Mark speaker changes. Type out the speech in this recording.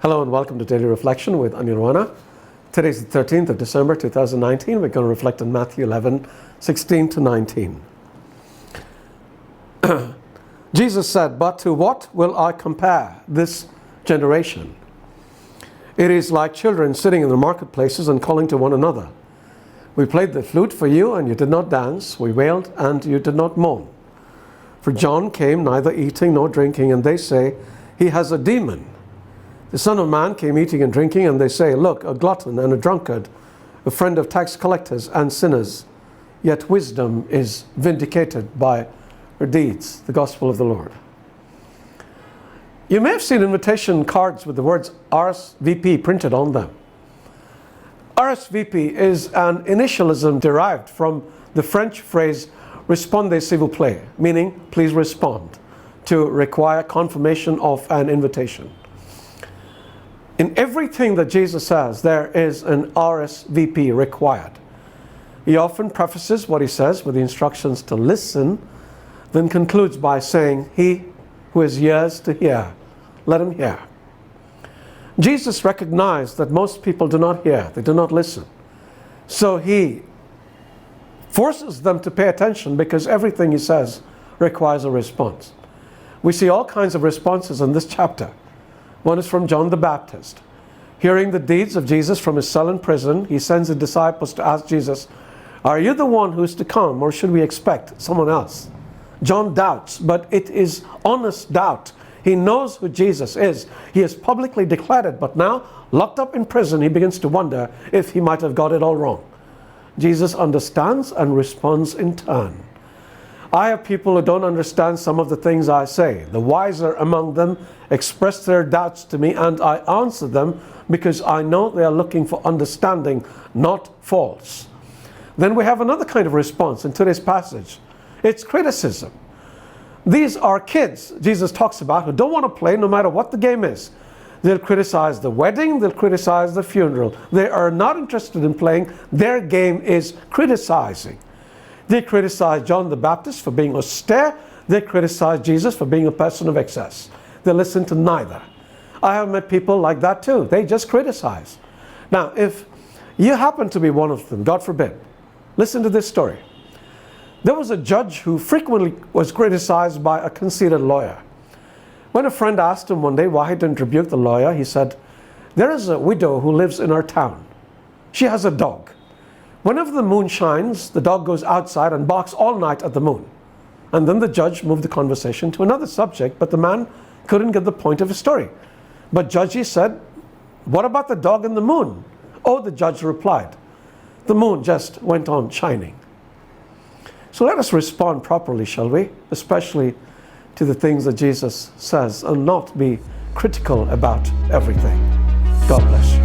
Speaker 1: Hello and welcome to Daily Reflection with Aneel Aranha. Today's the 13th of December 2019. We're going to reflect on Matthew 11, 16 to 19. Jesus said, "But to what will I compare this generation? It is like children sitting in the marketplaces and calling to one another. We played the flute for you and you did not dance. We wailed and you did not mourn. For John came neither eating nor drinking, and they say, he has a demon. The Son of Man came eating and drinking, and they say, look, a glutton and a drunkard, a friend of tax collectors and sinners. Yet wisdom is vindicated by her deeds." The Gospel of the Lord. You may have seen invitation cards with the words RSVP printed on them. RSVP is an initialism derived from the French phrase "Respondez s'il vous plaît," meaning please respond, to require confirmation of an invitation. In everything that Jesus says, there is an RSVP required. He often prefaces what he says with the instructions to listen, then concludes by saying, "He who has ears to hear, let him hear." Jesus recognized that most people do not hear, they do not listen. So he forces them to pay attention because everything he says requires a response. We see all kinds of responses in this chapter. One is from John the Baptist. Hearing the deeds of Jesus from his cell in prison, he sends the disciples to ask Jesus, "Are you the one who is to come, or should we expect someone else?" John doubts, but it is honest doubt. He knows who Jesus is. He has publicly declared it, but now, locked up in prison, he begins to wonder if he might have got it all wrong. Jesus understands and responds in turn. I have people who don't understand some of the things I say. The wiser among them express their doubts to me, and I answer them because I know they are looking for understanding, not faults. Then we have another kind of response in today's passage. It's criticism. These are kids Jesus talks about who don't want to play no matter what the game is. They'll criticize the wedding, they'll criticize the funeral. They are not interested in playing. Their game is criticizing. They criticize John the Baptist for being austere. They criticize Jesus for being a person of excess. They listen to neither. I have met people like that too. They just criticize. Now, if you happen to be one of them, God forbid, listen to this story. There was a judge who frequently was criticized by a conceited lawyer. When a friend asked him one day why he didn't rebuke the lawyer, he said, "There is a widow who lives in our town. She has a dog. Whenever the moon shines, the dog goes outside and barks all night at the moon." And then the judge moved the conversation to another subject, but the man couldn't get the point of his story. "But Judge," he said, "what about the dog and the moon?" "Oh," the judge replied, "the moon just went on shining." So let us respond properly, shall we? Especially to the things that Jesus says, and not be critical about everything. God bless you.